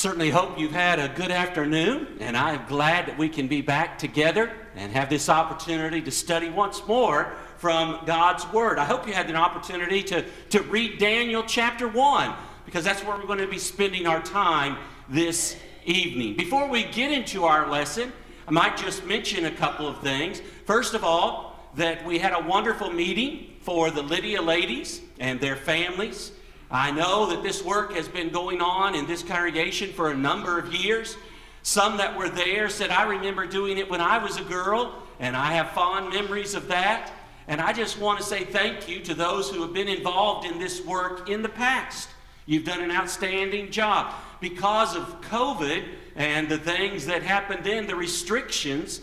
Certainly hope you've had a good afternoon, and I'm glad that we can be back together and have this opportunity to study once more from God's Word. I hope you had an opportunity to read Daniel chapter 1, because that's where we're going to be spending our time this evening. Before we get into our lesson, I might just mention a couple of things. First of all, that we had a wonderful meeting for the Lydia ladies and their families. I know that this work has been going on in this congregation for a number of years. Some that were there said, I remember doing it when I was a girl, and I have fond memories of that. And I just want to say thank you to those who have been involved in this work in the past. You've done an outstanding job. Because of COVID and the things that happened then, the restrictions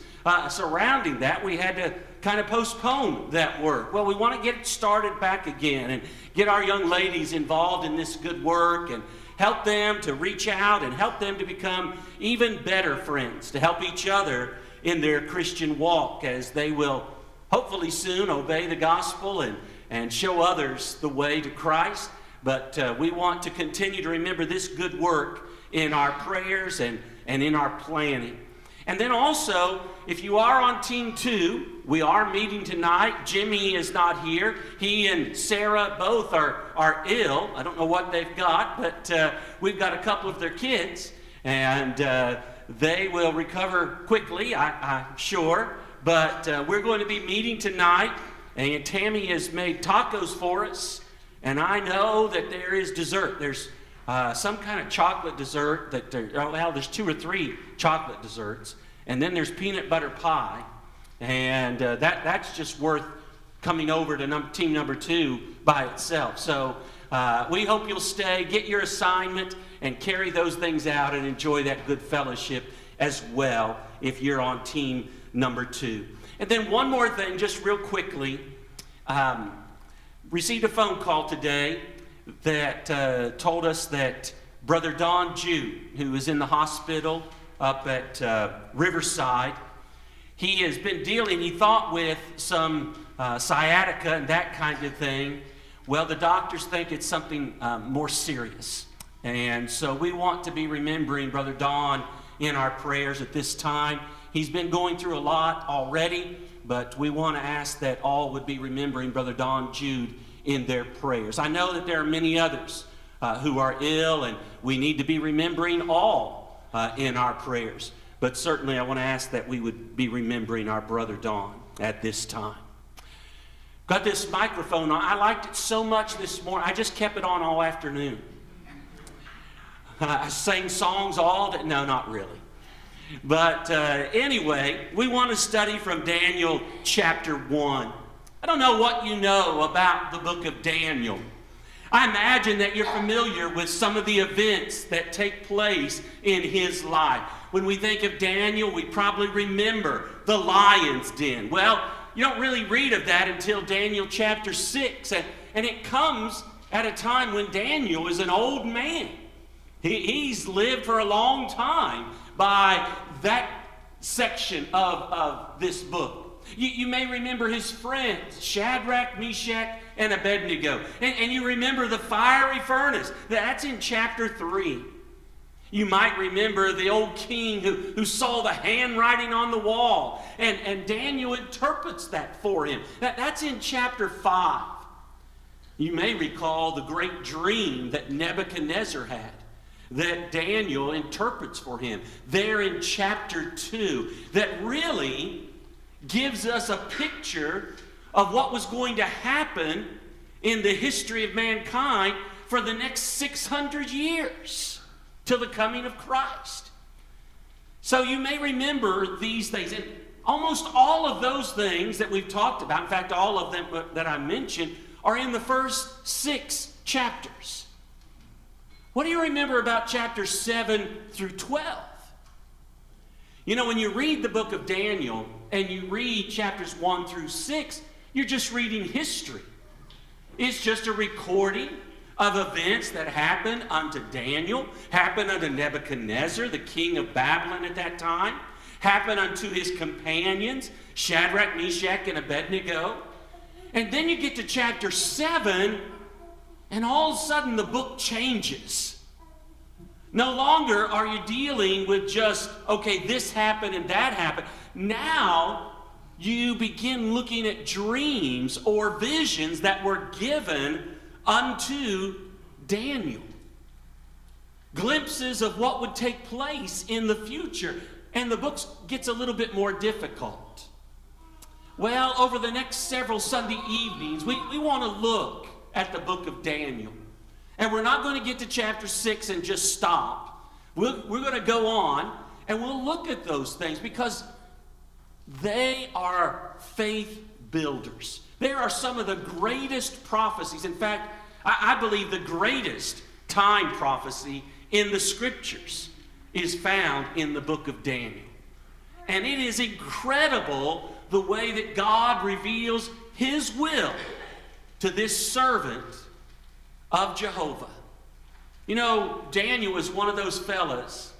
surrounding that, we had to kind of postpone that work. Well, we want to get it started back again and get our young ladies involved in this good work and help them to reach out and help them to become even better friends, to help each other in their Christian walk as they will hopefully soon obey the gospel and show others the way to Christ. But we want to continue to remember this good work in our prayers and in our planning. And then also, if you are on Team 2, we are meeting tonight. Jimmy is not here. He and Sarah both are ill. I don't know what they've got, but we've got a couple of their kids, and they will recover quickly, I'm sure. But we're going to be meeting tonight, and Tammy has made tacos for us, and I know that there is dessert. There's some kind of chocolate dessert that there's 2 or 3 chocolate desserts, and then there's peanut butter pie, and that's just worth coming over to team number 2 by itself. So we hope you'll stay, get your assignment, and carry those things out and enjoy that good fellowship as well if you're on team number 2. And then one more thing, just real quickly, received a phone call today that told us that Brother Don Jude, who is in the hospital up at Riverside, he has been dealing, he thought, with some sciatica and that kind of thing. Well, the doctors think it's something more serious. And so we want to be remembering Brother Don in our prayers at this time. He's been going through a lot already, but we want to ask that all would be remembering Brother Don Jude in their prayers. I know that there are many others who are ill, and we need to be remembering all in our prayers. But certainly I want to ask that we would be remembering our Brother Don at this time. Got this microphone on. I liked it so much this morning. I just kept it on all afternoon. I sang songs all day. No, not really. But anyway, we want to study from Daniel chapter 1. I don't know what you know about the book of Daniel. I imagine that you're familiar with some of the events that take place in his life. When we think of Daniel, we probably remember the lion's den. Well, you don't really read of that until Daniel chapter 6. And it comes at a time when Daniel is an old man. He's lived for a long time by that section of this book. You may remember his friends, Shadrach, Meshach, and Abednego. And you remember the fiery furnace. That's in chapter 3. You might remember the old king who saw the handwriting on the wall. And Daniel interprets that for him. That's in chapter 5. You may recall the great dream that Nebuchadnezzar had, that Daniel interprets for him there in chapter 2, that really gives us a picture of what was going to happen in the history of mankind for the next 600 years till the coming of Christ. So you may remember these things, and almost all of those things that we've talked about, in fact all of them that I mentioned, are in the first 6 chapters. What do you remember about chapters 7 through 12? You know, when you read the book of Daniel and you read chapters 1 through 6, you're just reading history. It's just a recording of events that happened unto Daniel, happened unto Nebuchadnezzar, the king of Babylon at that time, happened unto his companions, Shadrach, Meshach, and Abednego. And then you get to chapter 7, and all of a sudden the book changes. No longer are you dealing with just, okay, this happened and that happened. Now you begin looking at dreams or visions that were given unto Daniel. Glimpses of what would take place in the future. And the book gets a little bit more difficult. Well, over the next several Sunday evenings, we want to look at the book of Daniel. And we're not going to get to chapter 6 and just stop. We're going to go on and we'll look at those things because they are faith builders. They are some of the greatest prophecies. In fact, I believe the greatest time prophecy in the scriptures is found in the book of Daniel. And it is incredible the way that God reveals his will to this servant of Jehovah. You know, Daniel was one of those fellas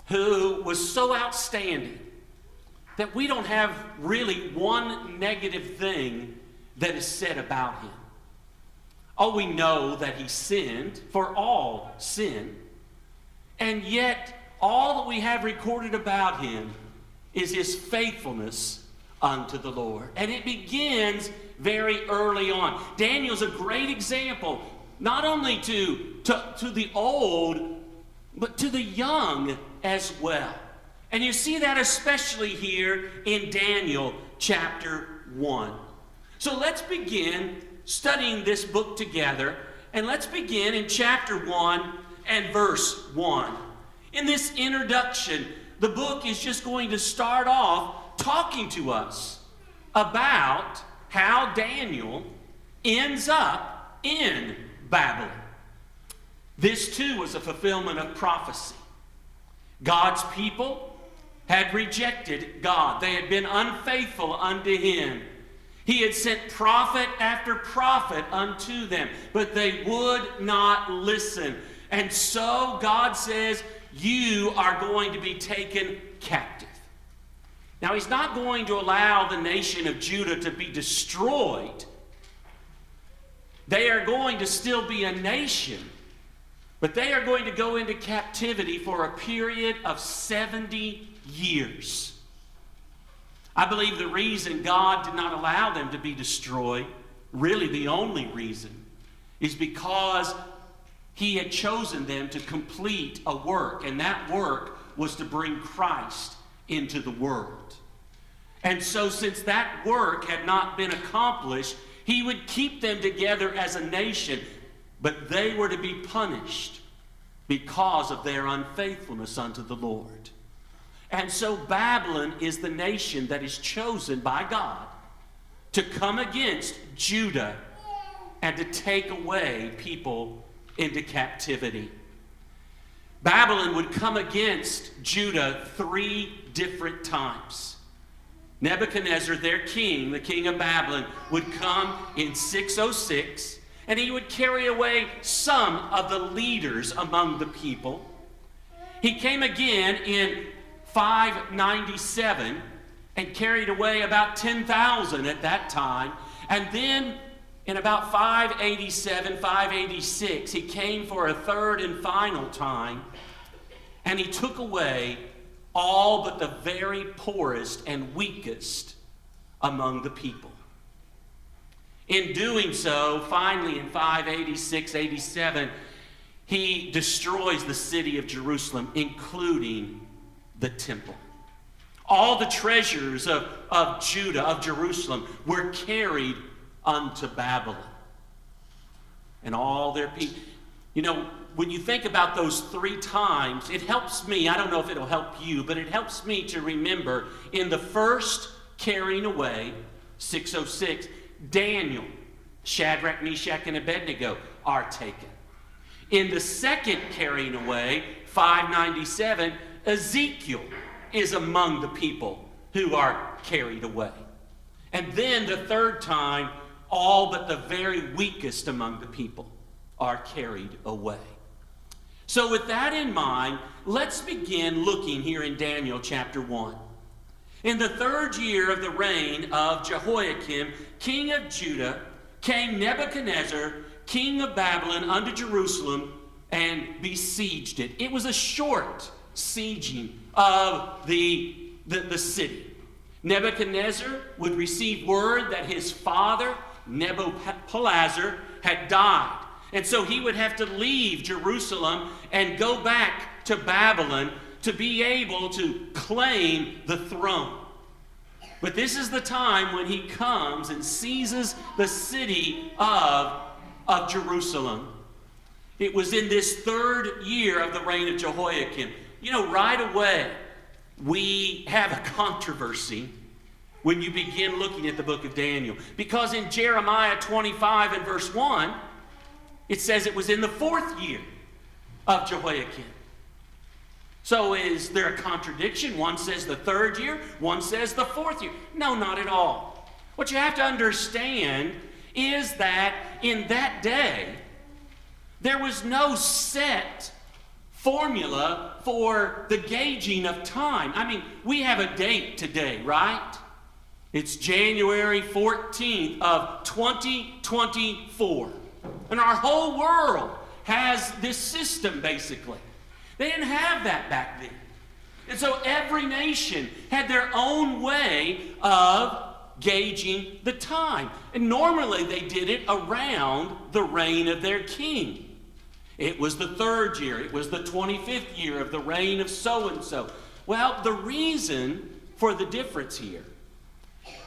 who was so outstanding that we don't have really one negative thing that is said about him. Oh, we know that he sinned, for all sin. And yet, all that we have recorded about him is his faithfulness unto the Lord. And it begins very early on. Daniel's a great example, not only to the old, but to the young as well. And you see that especially here in Daniel chapter 1. So let's begin studying this book together. And let's begin in chapter 1 and verse 1. In this introduction, the book is just going to start off talking to us about how Daniel ends up in Babylon. This too was a fulfillment of prophecy. God's people had rejected God. They had been unfaithful unto him. He had sent prophet after prophet unto them, but they would not listen. And so God says, you are going to be taken captive. Now, he's not going to allow the nation of Judah to be destroyed. They are going to still be a nation, but they are going to go into captivity for a period of 70 years. I believe the reason God did not allow them to be destroyed, really the only reason, is because he had chosen them to complete a work, and that work was to bring Christ into the world. And so since that work had not been accomplished, he would keep them together as a nation, but they were to be punished because of their unfaithfulness unto the Lord. And so Babylon is the nation that is chosen by God to come against Judah and to take away people into captivity. Babylon would come against Judah 3 different times. Nebuchadnezzar, their king, the king of Babylon, would come in 606, and he would carry away some of the leaders among the people. He came again in 597 and carried away about 10,000 at that time. And then in about 587, 586, he came for a third and final time, and he took away all but the very poorest and weakest among the people. In doing so, finally in 586, 87, he destroys the city of Jerusalem, including the temple. All the treasures of Judah, of Jerusalem, were carried unto Babylon. And all their people. You know, when you think about those 3 times, it helps me, I don't know if it'll help you, but it helps me to remember in the first carrying away, 606, Daniel, Shadrach, Meshach, and Abednego are taken. In the second carrying away, 597, Ezekiel is among the people who are carried away. And then the third time, all but the very weakest among the people are carried away. So with that in mind, let's begin looking here in Daniel chapter 1. In the 3rd year of the reign of Jehoiakim, king of Judah, came Nebuchadnezzar, king of Babylon, unto Jerusalem, and besieged it. It was a short sieging of the city. Nebuchadnezzar would receive word that his father, Nebuchadnezzar, had died. And so he would have to leave Jerusalem and go back to Babylon to be able to claim the throne. But this is the time when he comes and seizes the city of Jerusalem. It was in this 3rd year of the reign of Jehoiakim. You know, right away, we have a controversy when you begin looking at the book of Daniel. Because in Jeremiah 25 and verse 1, it says it was in the 4th year of Jehoiakim. So is there a contradiction? One says the 3rd year, one says the 4th year. No, not at all. What you have to understand is that in that day, there was no set formula for the gauging of time. I mean, we have a date today, right? It's January 14th of 2024. And our whole world has this system, basically. They didn't have that back then. And so every nation had their own way of gauging the time. And normally they did it around the reign of their king. It was the 3rd year. It was the 25th year of the reign of so-and-so. Well, the reason for the difference here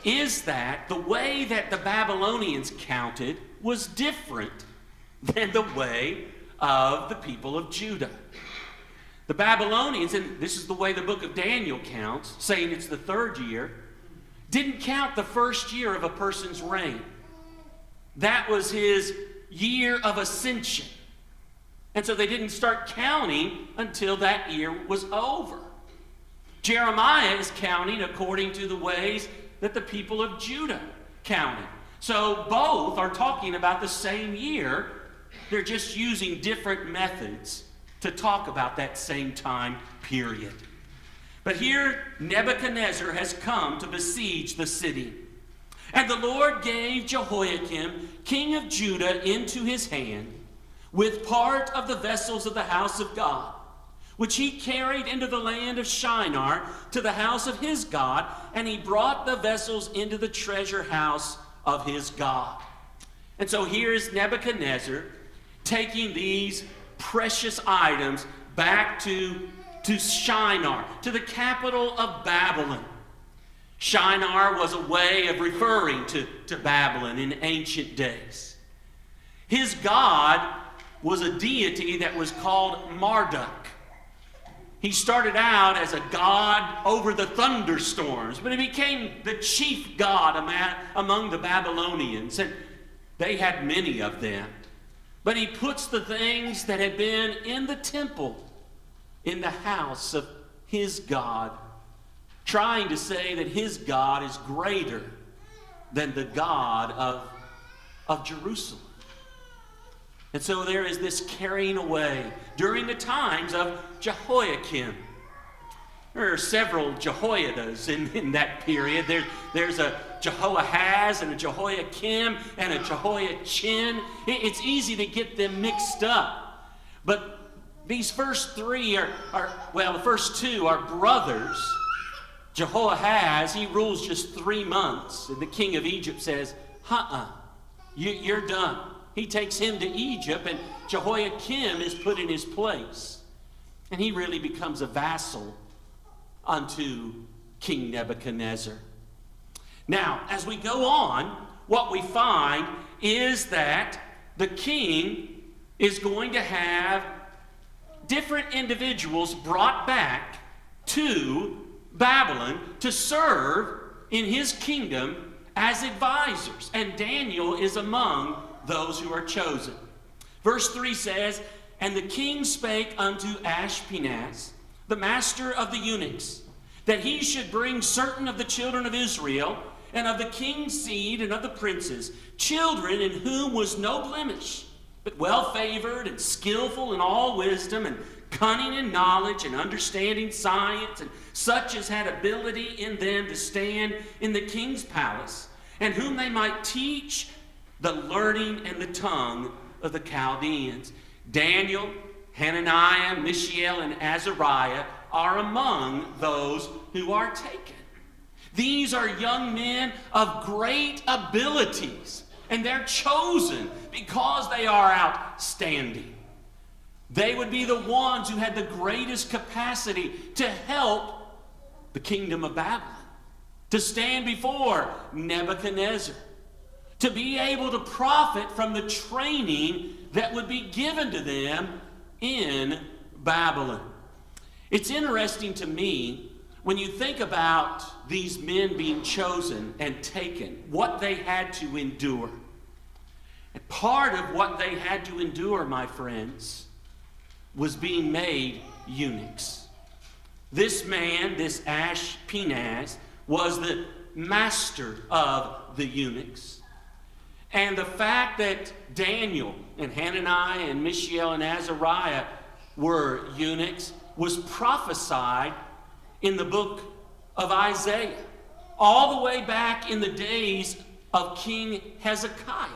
is that the way that the Babylonians counted was different than the way of the people of Judah. The Babylonians, and this is the way the book of Daniel counts, saying it's the 3rd year, didn't count the 1st year of a person's reign. That was his year of ascension. And so they didn't start counting until that year was over. Jeremiah is counting according to the ways that the people of Judah counted. So both are talking about the same year. They're just using different methods to talk about that same time period. But here Nebuchadnezzar has come to besiege the city. And the Lord gave Jehoiakim, king of Judah, into his hand, with part of the vessels of the house of God, which he carried into the land of Shinar to the house of his God, and he brought the vessels into the treasure house of his God. And so here is Nebuchadnezzar taking these precious items back to Shinar, to the capital of Babylon. Shinar was a way of referring to Babylon in ancient days. His god was a deity that was called Marduk. He started out as a god over the thunderstorms, but he became the chief god among the Babylonians, and they had many of them. But he puts the things that had been in the temple in the house of his God, trying to say that his God is greater than the God of Jerusalem. And so there is this carrying away during the times of Jehoiakim. There are several Jehoiadas in that period. There's a Jehoahaz and a Jehoiakim and a Jehoiachin. It's easy to get them mixed up. But these first three the first two are brothers. Jehoahaz, he rules just 3 months. And the king of Egypt says, you're done. He takes him to Egypt, and Jehoiakim is put in his place. And he really becomes a vassal unto King Nebuchadnezzar. Now, as we go on, what we find is that the king is going to have different individuals brought back to Babylon to serve in his kingdom as advisors. And Daniel is among those who are chosen. Verse 3 says, "And the king spake unto Ashpenaz, the master of the eunuchs, that he should bring certain of the children of Israel, and of the king's seed, and of the princes, children in whom was no blemish, but well favored and skillful in all wisdom, and cunning in knowledge, and understanding science, and such as had ability in them to stand in the king's palace, and whom they might teach the learning and the tongue of the Chaldeans." Daniel Hananiah, Mishael, and Azariah are among those who are taken. These are young men of great abilities, and they're chosen because they are outstanding. They would be the ones who had the greatest capacity to help the kingdom of Babylon, to stand before Nebuchadnezzar, to be able to profit from the training that would be given to them in Babylon. It's interesting to me when you think about these men being chosen and taken, what they had to endure. And part of what they had to endure, my friends, was being made eunuchs. This man, this Ashpenaz, was the master of the eunuchs. And the fact that Daniel and Hananiah and Mishael and Azariah were eunuchs was prophesied in the book of Isaiah, all the way back in the days of King Hezekiah.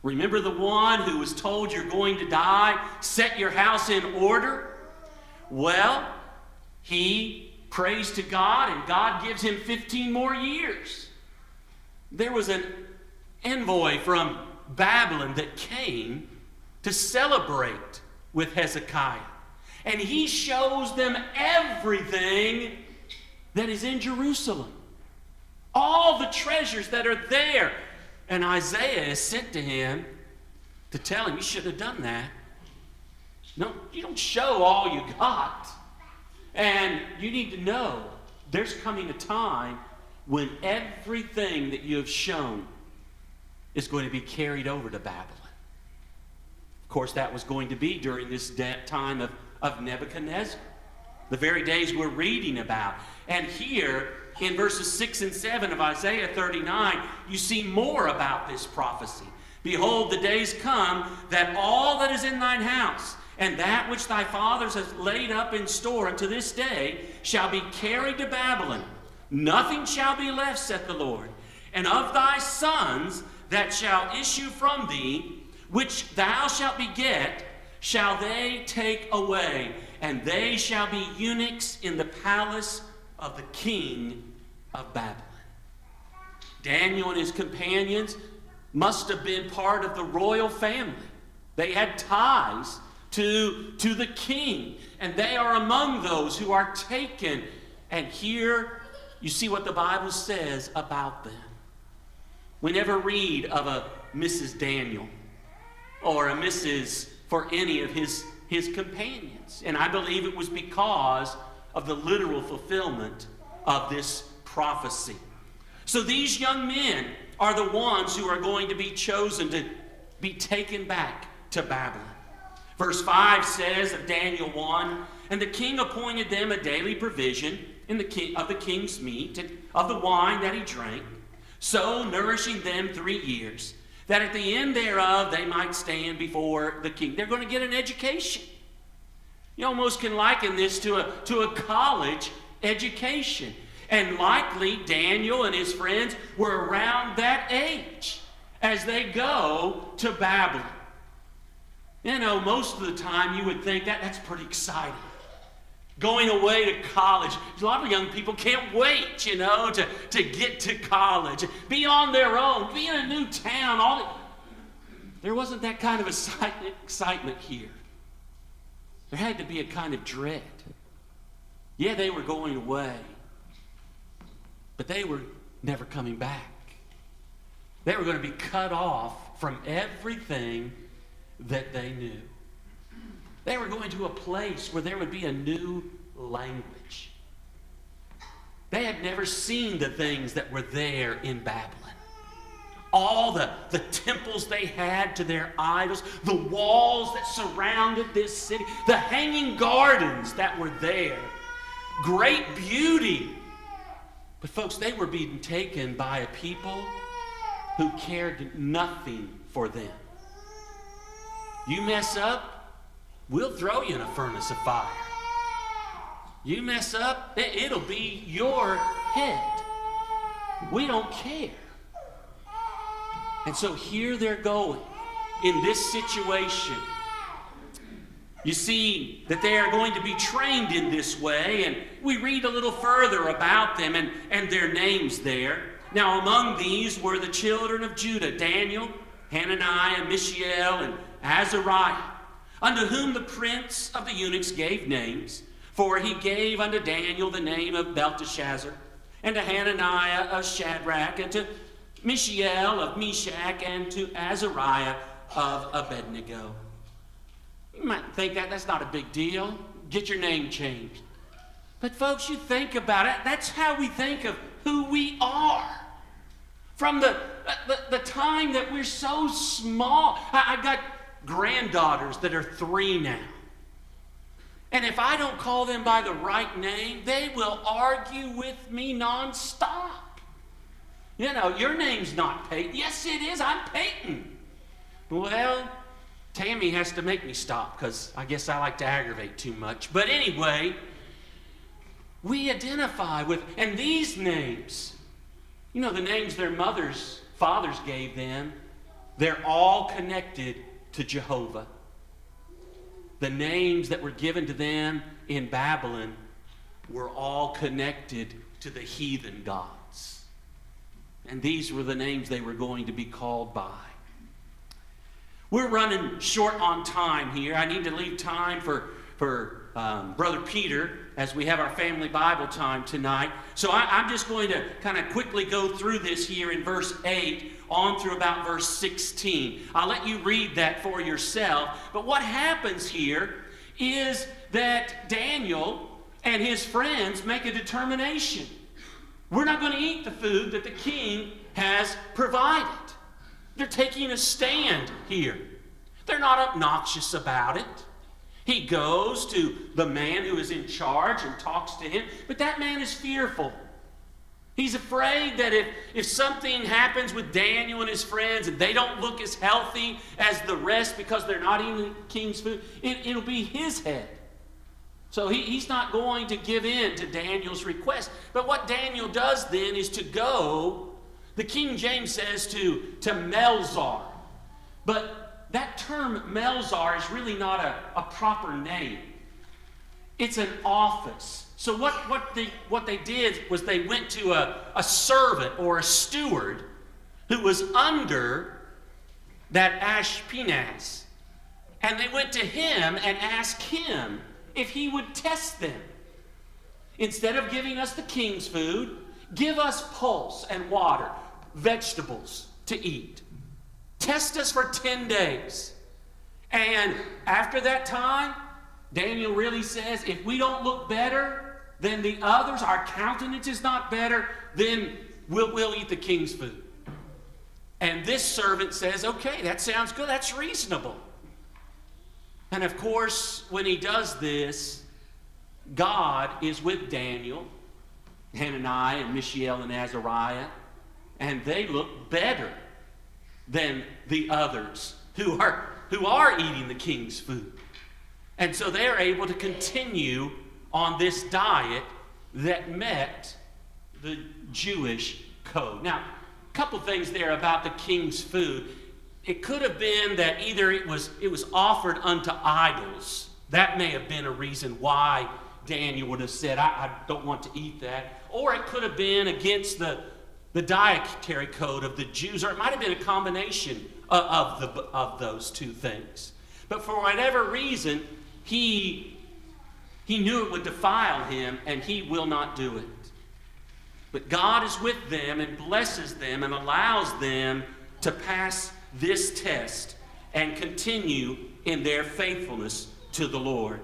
Remember the one who was told, you're going to die, set your house in order? Well, he prays to God, and God gives him 15 more years. There was an envoy from Babylon that came to celebrate with Hezekiah. And he shows them everything that is in Jerusalem. All the treasures that are there. And Isaiah is sent to him to tell him, you should have done that. No, you don't show all you got. And you need to know there's coming a time when everything that you have shown is going to be carried over to Babylon. Of course, that was going to be during this time of Nebuchadnezzar, the very days we're reading about. And here, in verses 6 and 7 of Isaiah 39, you see more about this prophecy. Behold, the days come that all that is in thine house, and that which thy fathers have laid up in store unto this day, shall be carried to Babylon. Nothing shall be left, saith the Lord. And of thy sons that shall issue from thee, which thou shalt beget, shall they take away, and they shall be eunuchs in the palace of the king of Babylon. Daniel and his companions must have been part of the royal family. They had ties to the king, and they are among those who are taken. And here you see what the Bible says about them. We never read of a Mrs. Daniel or a Mrs. for any of his companions. And I believe it was because of the literal fulfillment of this prophecy. So these young men are the ones who are going to be chosen to be taken back to Babylon. Verse 5 says of Daniel 1, and the king appointed them a daily provision of the king's meat and of the wine that he drank, so nourishing them 3 years, that at the end thereof they might stand before the king. They're going to get an education. You almost can liken this to a college education. And likely Daniel and his friends were around that age as they go to Babylon. You know, most of the time you would think that's pretty exciting. Going away to college. A lot of young people can't wait, to get to college, be on their own, be in a new town. There wasn't that kind of excitement here. There had to be a kind of dread. Yeah, they were going away, but they were never coming back. They were going to be cut off from everything that they knew. They were going to a place where there would be a new language. They had never seen the things that were there in Babylon. All the temples they had to their idols, the walls that surrounded this city, the hanging gardens that were there. Great beauty. But folks, they were being taken by a people who cared nothing for them. You mess up, we'll throw you in a furnace of fire. You mess up, it'll be your head. We don't care. And so here they're going in this situation. You see that they are going to be trained in this way, and we read a little further about them and their names there. Now among these were the children of Judah, Daniel, Hananiah, Mishael, and Azariah, unto whom the prince of the eunuchs gave names. For he gave unto Daniel the name of Belteshazzar, and to Hananiah of Shadrach, and to Mishael of Meshach, and to Azariah of Abednego. You might think that's not a big deal. Get your name changed. But folks, you think about it, that's how we think of who we are. From the time that we're so small. I've got granddaughters that are 3 now. And if I don't call them by the right name, they will argue with me nonstop. You know, your name's not Peyton. Yes, it is. I'm Peyton. Well, Tammy has to make me stop because I guess I like to aggravate too much. But anyway, we identify with, and these names, you know, the names their fathers gave them, they're all connected to Jehovah. The names that were given to them in Babylon were all connected to the heathen gods. And these were the names they were going to be called by. We're running short on time here. I need to leave time for Brother Peter as we have our family Bible time tonight. So I'm just going to kind of quickly go through this here in verse 8 on through about verse 16. I'll let you read that for yourself. But what happens here is that Daniel and his friends make a determination. We're not going to eat the food that the king has provided. They're taking a stand here. They're not obnoxious about it. He goes to the man who is in charge and talks to him, but that man is fearful. He's afraid that if something happens with Daniel and his friends and they don't look as healthy as the rest because they're not eating the king's food, it'll be his head. So he's not going to give in to Daniel's request. But what Daniel does then is to go, the King James says to Melzar. But that term Melzar is really not a proper name. It's an office. So what they did was they went to a servant or a steward who was under that Ashpenaz. And they went to him and asked him if he would test them. Instead of giving us the king's food, give us pulse and water, vegetables to eat. Test us for 10 days. And after that time, Daniel really says, if we don't look better than the others, our countenance is not better, then we'll eat the king's food. And this servant says, okay, that sounds good, that's reasonable. And of course, when he does this, God is with Daniel, Hananiah, and Mishael, and Azariah, and they look better than the others who are eating the king's food. And so they're able to continue on this diet that met the Jewish code. Now, a couple things there about the king's food. It could have been that either it was offered unto idols. That may have been a reason why Daniel would have said, I don't want to eat that. Or it could have been against the dietary code of the Jews, or it might have been a combination of those two things. But for whatever reason, he knew it would defile him, and he will not do it. But God is with them and blesses them and allows them to pass this test and continue in their faithfulness to the Lord.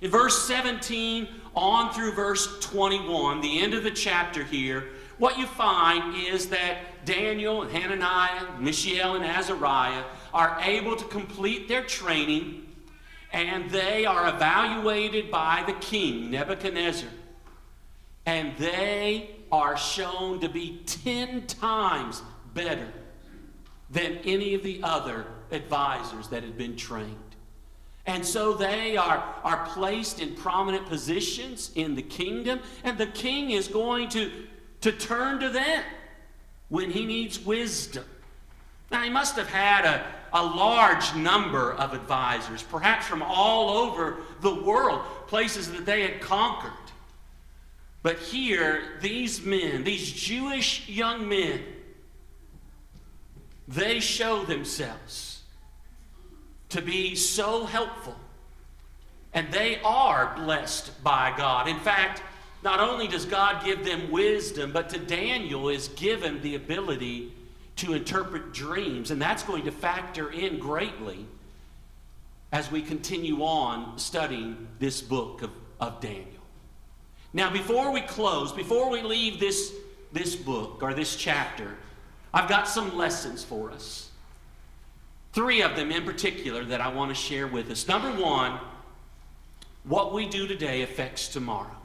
In verse 17 on through verse 21, the end of the chapter here, what you find is that Daniel and Hananiah, Mishael and Azariah are able to complete their training, and they are evaluated by the king, Nebuchadnezzar. And they are shown to be 10 times better than any of the other advisors that had been trained. And so they are placed in prominent positions in the kingdom, and the king is going to turn to them when he needs wisdom. Now, he must have had a large number of advisors, perhaps from all over the world, places that they had conquered. But here, these men, these Jewish young men, they show themselves to be so helpful. And they are blessed by God. In fact, not only does God give them wisdom, but to Daniel is given the ability to interpret dreams. And that's going to factor in greatly as we continue on studying this book of Daniel. Now, before we close, before we leave this book or this chapter, I've got some lessons for us. 3 of them in particular that I want to share with us. Number 1, what we do today affects tomorrow.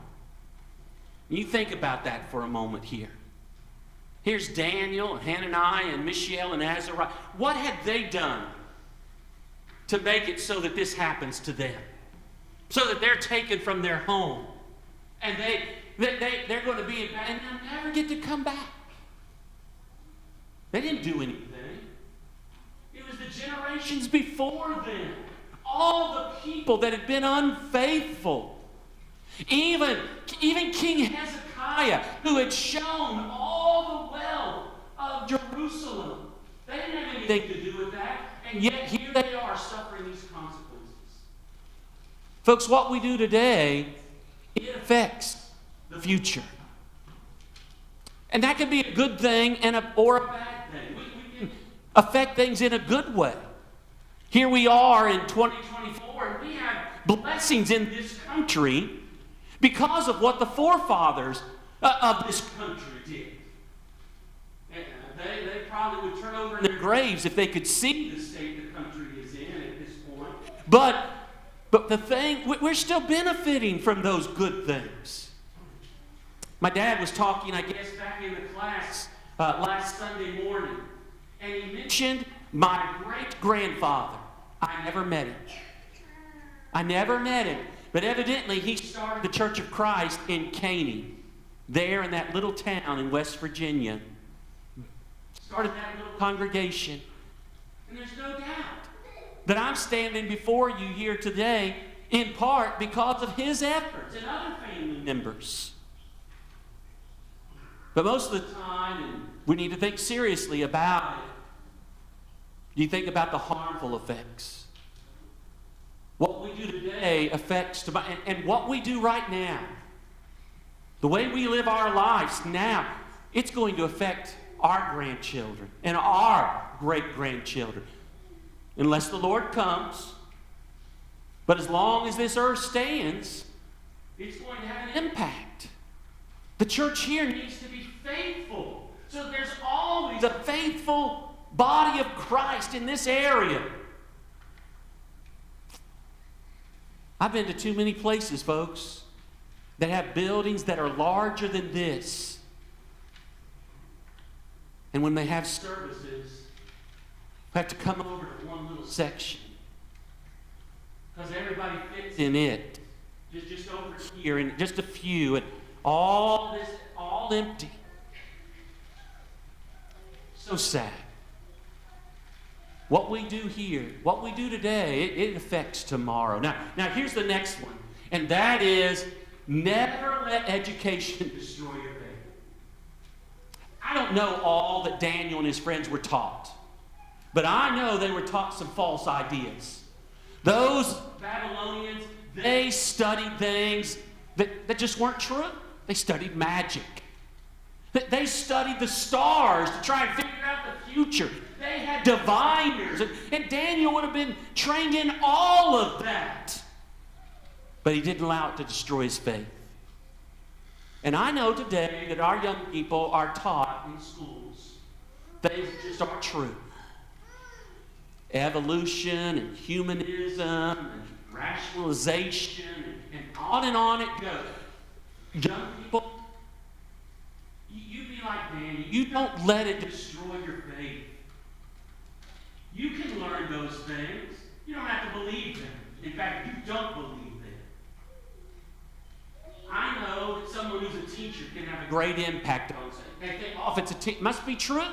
You think about that for a moment here. Here's Daniel and Hananiah and Mishael and Azariah. What had they done to make it so that this happens to them? So that they're taken from their home. And they're going to be in, and they'll never get to come back. They didn't do anything. It was the generations before them. All the people that had been unfaithful. Even King Hezekiah, who had shown all the wealth of Jerusalem. They didn't have anything to do with that. And yet here they are suffering these consequences. Folks, what we do today, it affects the future. And that can be a good thing or a bad thing. We can affect things in a good way. Here we are in 2024, and we have blessings in this country because of what the forefathers of this country did. They probably would turn over in their graves if they could see the state the country is in at this point. But the thing, we're still benefiting from those good things. My dad was talking, I guess, back in the class last Sunday morning, and he mentioned my great-grandfather. I never met him. But evidently, he started the Church of Christ in Caney, there in that little town in West Virginia. Started that little congregation. And there's no doubt that I'm standing before you here today in part because of his efforts and other family members. But most of the time, and we need to think seriously about it, you think about the harmful effects. What we do today affects tomorrow. And what we do right now, the way we live our lives now, it's going to affect our grandchildren and our great-grandchildren. Unless the Lord comes. But as long as this earth stands, it's going to have an impact. The church here needs to be faithful. So there's always a faithful body of Christ in this area. I've been to too many places, folks, that have buildings that are larger than this. And when they have services, we have to come over to one little section. Because everybody fits in it. Just over here, and just a few, and all empty. So sad. What we do here, what we do today, it affects tomorrow. Now here's the next one, and that is never let education destroy your faith. I don't know all that Daniel and his friends were taught, but I know they were taught some false ideas. Those Babylonians, they studied things that just weren't true. They studied magic. They studied the stars to try and figure out the future. They had diviners, and Daniel would have been trained in all of that. But he didn't allow it to destroy his faith. And I know today that our young people are taught in schools things that just aren't true. Evolution and humanism and rationalization and on it goes. Young people, you be like Daniel. You don't let it destroy your faith. You can learn those things. You don't have to believe them. In fact, you don't believe them. I know that someone who's a teacher can have a great impact on something. They think, oh, if it's must be true.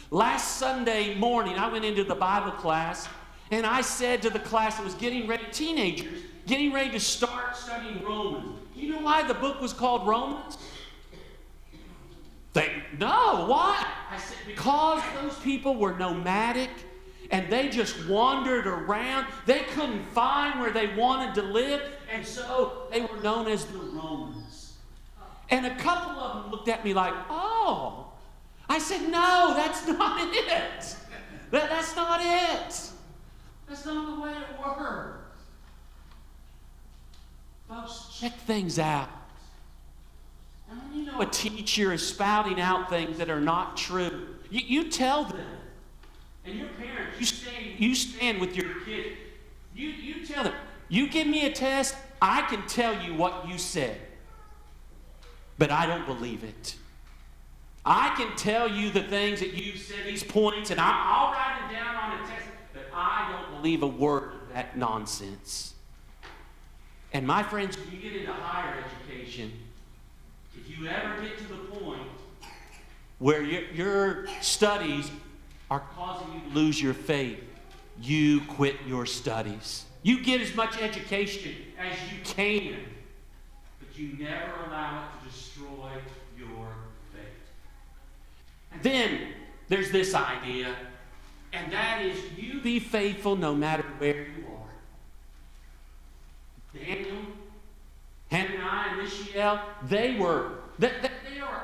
Last Sunday morning, I went into the Bible class, and I said to the class that was getting ready, teenagers, getting ready to start studying Romans. You know why the book was called Romans? No, why? I said, because those people were nomadic, and they just wandered around. They couldn't find where they wanted to live, and so they were known as the Romans. And a couple of them looked at me like, oh. I said, no, that's not it. That's not it. That's not the way it works. Folks, check things out. And when you know a teacher is spouting out things that are not true, you tell them. And your parents, you stand with your kid. You tell them, you give me a test, I can tell you what you said. But I don't believe it. I can tell you the things that you said, these points, and I'll write them down on a test, but I don't believe a word of that nonsense. And my friends, when you get into higher education, if you ever get to the point where your studies are causing you to lose your faith, you quit your studies. You get as much education as you can, but you never allow it to destroy your faith. And then there's this idea, and that is you be faithful no matter where you are. Daniel, Hananiah, and Mishael, they were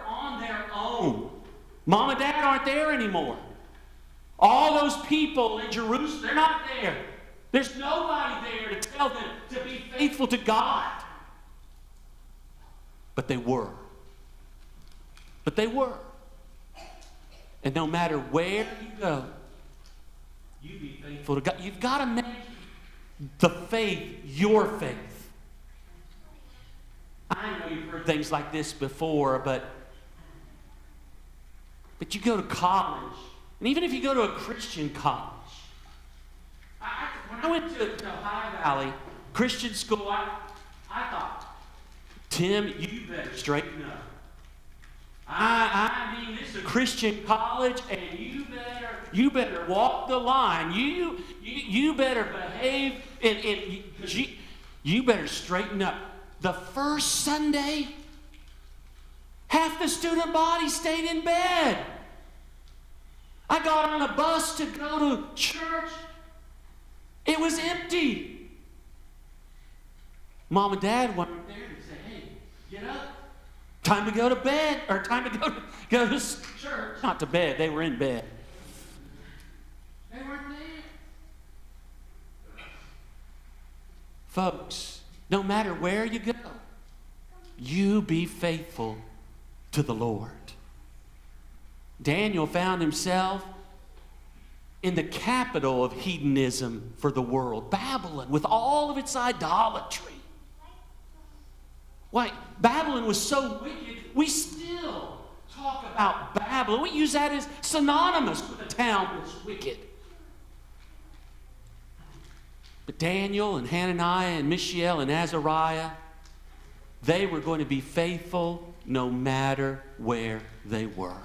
on their own. Mom and Dad aren't there anymore. All those people in Jerusalem, they're not there. There's nobody there to tell them to be faithful to God. But they were. But they were. And no matter where you go, you be faithful to God. You've got to make the faith your faith. I know you've heard things like this before, but you go to college, and even if you go to a Christian college, when I went to Ohio Valley Christian school, I thought, Tim, you better straighten up. I mean, this is a Christian college, and you better walk the line. You better behave, and you better straighten up. The first Sunday, half the student body stayed in bed. I got on a bus to go to church. It was empty. Mom and Dad weren't there to say, hey, get up. Time to go to bed, or time to go to church. Not to bed, they were in bed. They weren't there. Folks, no matter where you go, you be faithful to the Lord. Daniel found himself in the capital of hedonism for the world, Babylon, with all of its idolatry. Why, Babylon was so wicked, we still talk about Babylon. We use that as synonymous with a town that's wicked. But Daniel and Hananiah and Mishael and Azariah, they were going to be faithful no matter where they were.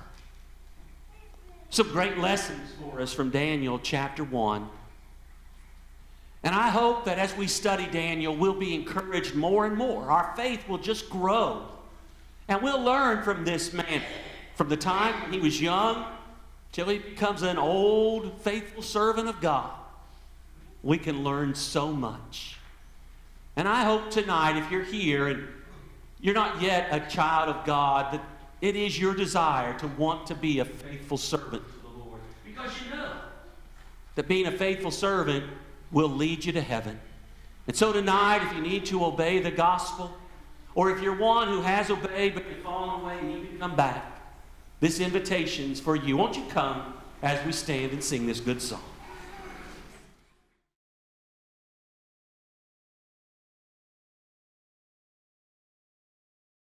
Some great lessons for us from Daniel chapter 1. And I hope that as we study Daniel, we'll be encouraged more and more. Our faith will just grow. And we'll learn from this man from the time when he was young till he becomes an old, faithful servant of God. We can learn so much. And I hope tonight, if you're here and you're not yet a child of God, that it is your desire to want to be a faithful servant to the Lord. Because you know that being a faithful servant will lead you to heaven. And so tonight, if you need to obey the gospel, or if you're one who has obeyed but you've fallen away and need to come back, this invitation's for you. Won't you come as we stand and sing this good song?